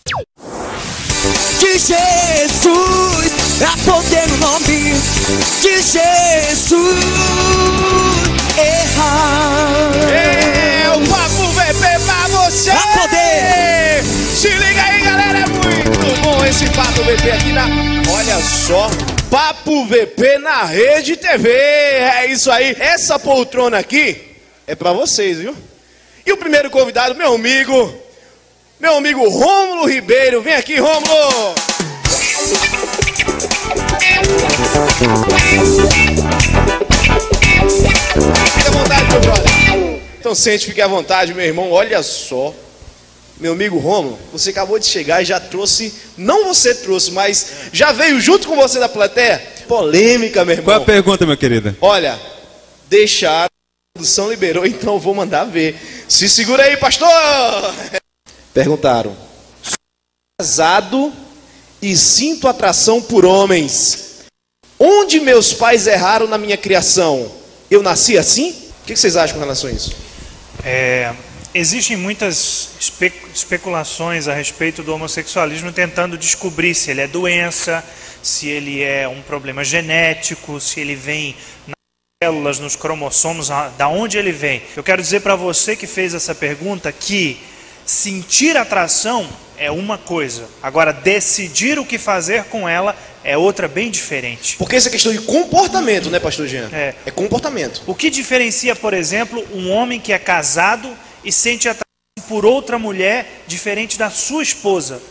De Jesus, há poder no nome de Jesus. É o Papo VP pra você! Há poder! Se liga aí, galera, é muito bom esse Papo VP aqui na... Olha só, Papo VP na Rede TV. É isso aí, essa poltrona aqui é pra vocês, viu? E o primeiro convidado, meu amigo Rômulo Ribeiro. Vem aqui, Rômulo! Fique à vontade, meu brother. Então sente, fique à vontade, meu irmão. Olha só, meu amigo Rômulo, você acabou de chegar e já trouxe, não você trouxe, mas já veio junto com você da plateia, polêmica, meu irmão. Qual é a pergunta, meu querido? Olha, deixaram, a produção liberou, então eu vou mandar ver. Se segura aí, pastor! Perguntaram: sou casado e sinto atração por homens. Onde meus pais erraram na minha criação? Eu nasci assim? O que vocês acham com relação a isso? Existem muitas especulações a respeito do homossexualismo, tentando descobrir se ele é doença, se ele é um problema genético, se ele vem nas células, nos cromossomos, da onde ele vem. Eu quero dizer para você que fez essa pergunta que sentir atração é uma coisa, agora decidir o que fazer com ela é outra bem diferente. Porque essa questão de comportamento, né, pastor Jean? É comportamento. O que diferencia, por exemplo, um homem que é casado e sente atração por outra mulher diferente da sua esposa?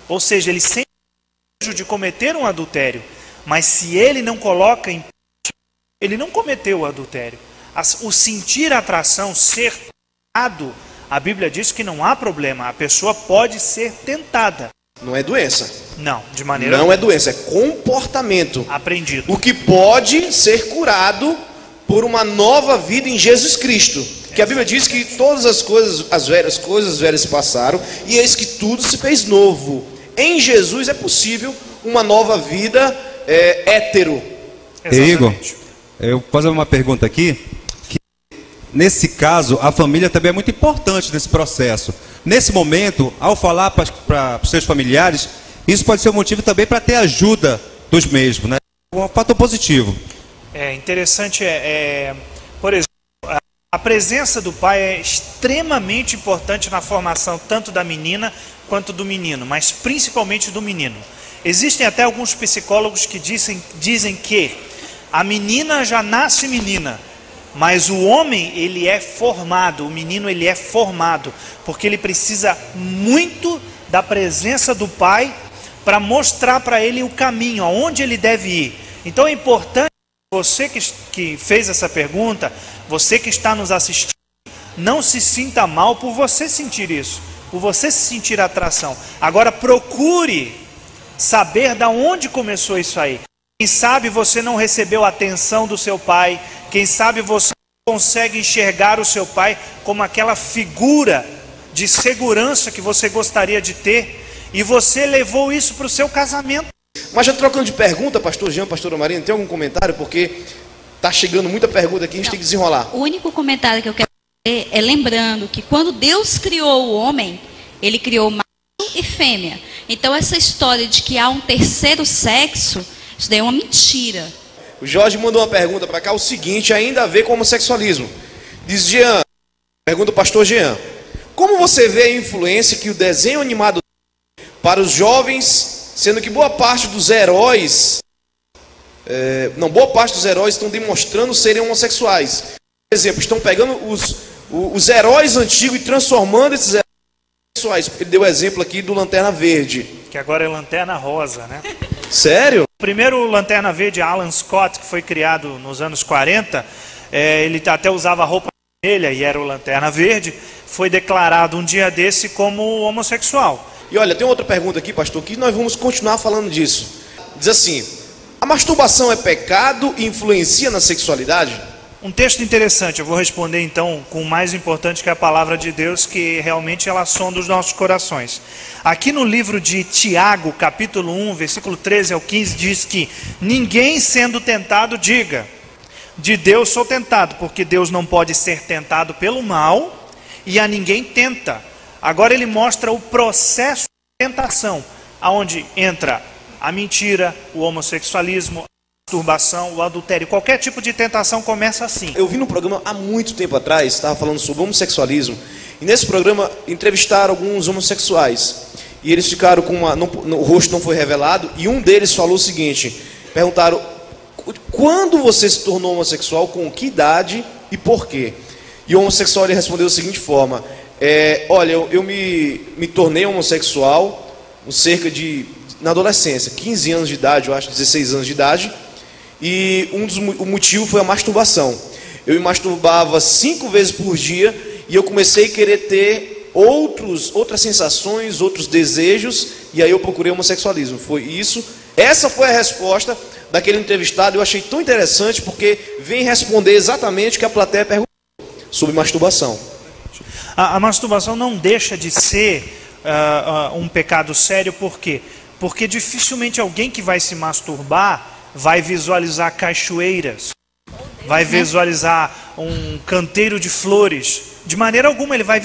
Ou seja, ele sente o desejo de cometer um adultério, mas se ele não coloca em prática, ele não cometeu o adultério. O sentir atração, ser tentado, a Bíblia diz que não há problema, a pessoa pode ser tentada. Não é doença. Não, de maneira não é doença, é comportamento. Aprendido. O que pode ser curado por uma nova vida em Jesus Cristo. Que a Bíblia diz que todas as coisas velhas passaram e eis que tudo se fez novo. Em Jesus é possível uma nova vida hétero. Igor, eu vou fazer uma pergunta aqui. Nesse caso, a família também é muito importante nesse processo. Nesse momento, ao falar para os seus familiares, isso pode ser um motivo também para ter ajuda dos mesmos, né? Um fator positivo. É interessante, por exemplo, a presença do pai é extremamente importante na formação tanto da menina quanto do menino, mas principalmente do menino. Existem até alguns psicólogos que dizem que a menina já nasce menina, mas o homem, ele é formado, o menino, ele é formado, porque ele precisa muito da presença do pai para mostrar para ele o caminho, aonde ele deve ir. Então é importante, você que fez essa pergunta, você que está nos assistindo, não se sinta mal por você sentir isso, por você se sentir atração. Agora procure saber da onde começou isso aí. Quem sabe você não recebeu a atenção do seu pai, quem sabe você consegue enxergar o seu pai como aquela figura de segurança que você gostaria de ter, e você levou isso para o seu casamento. Mas já trocando de pergunta, pastor Jean, pastora Marina, tem algum comentário? Porque está chegando muita pergunta aqui, a gente tem que desenrolar. O único comentário que eu quero fazer é lembrando que quando Deus criou o homem, ele criou macho e fêmea. Então essa história de que há um terceiro sexo, isso daí é uma mentira. O Jorge mandou uma pergunta para cá, o seguinte, ainda a ver com homossexualismo. Diz Jean, pergunta o pastor Jean: como você vê a influência que o desenho animado para os jovens, sendo que boa parte dos heróis estão demonstrando serem homossexuais? Por exemplo, estão pegando os heróis antigos e transformando esses heróis em homossexuais. Ele deu o exemplo aqui do Lanterna Verde. Que agora é Lanterna Rosa, né? Sério? O primeiro Lanterna Verde, Alan Scott, que foi criado nos anos 40, ele até usava roupa vermelha e era o Lanterna Verde, foi declarado um dia desse como homossexual. E olha, tem outra pergunta aqui, pastor, que nós vamos continuar falando disso. Diz assim: a masturbação é pecado e influencia na sexualidade? Um texto interessante, eu vou responder então com o mais importante, que é a palavra de Deus, que realmente ela sonda os nossos corações. Aqui no livro de Tiago, capítulo 1, versículo 13 ao 15, diz que ninguém sendo tentado diga, de Deus sou tentado, porque Deus não pode ser tentado pelo mal e a ninguém tenta. Agora ele mostra o processo tentação, aonde entra a mentira, o homossexualismo, a masturbação, o adultério. Qualquer tipo de tentação começa assim. Eu vi no programa há muito tempo atrás, estava falando sobre homossexualismo, e nesse programa entrevistaram alguns homossexuais. E eles ficaram com o rosto não foi revelado, e um deles falou o seguinte, perguntaram, quando você se tornou homossexual, com que idade e por quê? E o homossexual ele respondeu da seguinte forma, olha, eu me tornei homossexual na adolescência, 15 anos de idade, eu acho, 16 anos de idade, e o motivo foi a masturbação. Eu me masturbava 5 vezes por dia, e eu comecei a querer ter outras sensações, outros desejos, e aí eu procurei homossexualismo. Foi isso, essa foi a resposta daquele entrevistado. Eu achei tão interessante, porque vem responder exatamente o que a plateia perguntou sobre masturbação. A masturbação não deixa de ser um pecado sério, por quê? Porque dificilmente alguém que vai se masturbar vai visualizar cachoeiras, vai visualizar um canteiro de flores. De maneira alguma ele vai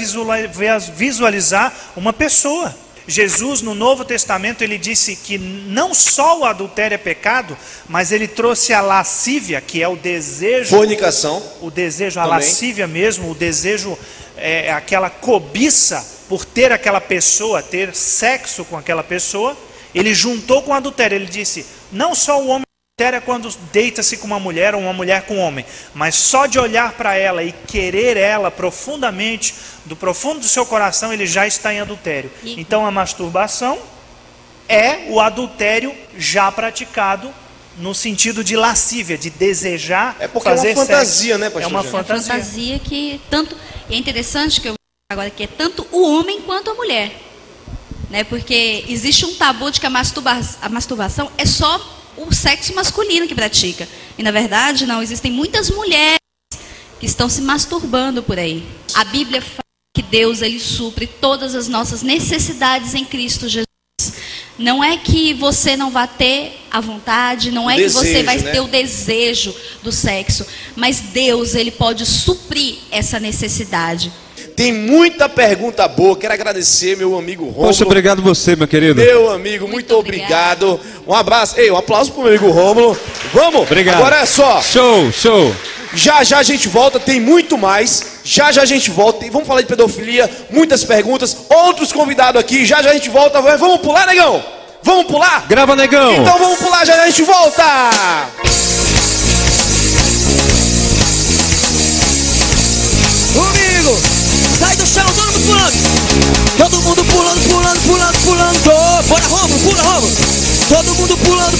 visualizar uma pessoa. Jesus, no Novo Testamento, ele disse que não só o adultério é pecado, mas ele trouxe a lascívia, que é o desejo... Fornicação. O desejo, a também. lascívia mesmo, o desejo, aquela cobiça por ter aquela pessoa, ter sexo com aquela pessoa. Ele juntou com o adultério. Ele disse, não só o homem adultério é quando deita-se com uma mulher ou uma mulher com um homem, mas só de olhar para ela e querer ela profundamente, do profundo do seu coração, ele já está em adultério. Então a masturbação é o adultério já praticado no sentido de lascívia, de desejar fazer é uma fantasia, sexo. Né, pastor? É uma Jean? fantasia. Fantasia que tanto... É interessante que eu agora que é tanto o homem quanto a mulher. Né? Porque existe um tabu de que a masturbação é só o sexo masculino que pratica. E na verdade não, existem muitas mulheres que estão se masturbando por aí. A Bíblia fala que Deus ele supre todas as nossas necessidades em Cristo Jesus. Não é que você não vai ter a vontade, não é que você vai ter o desejo do sexo, mas Deus ele pode suprir essa necessidade. Tem muita pergunta boa. Quero agradecer meu amigo Rômulo. Poxa, obrigado você, meu querido. Meu amigo, muito obrigado. Um abraço. Um aplauso pro meu amigo Rômulo. Vamos? Obrigado. Agora é só. Show. Já a gente volta, tem muito mais. Já a gente volta. Vamos falar de pedofilia, muitas perguntas, outros convidados aqui. Já a gente volta. Vamos pular, negão? Vamos pular? Grava, negão. Então vamos pular, já a gente volta. Comigo, sai do chão, todo mundo pulando. Todo mundo pulando. Bora, Romulo, pula, Romulo. Todo mundo pulando.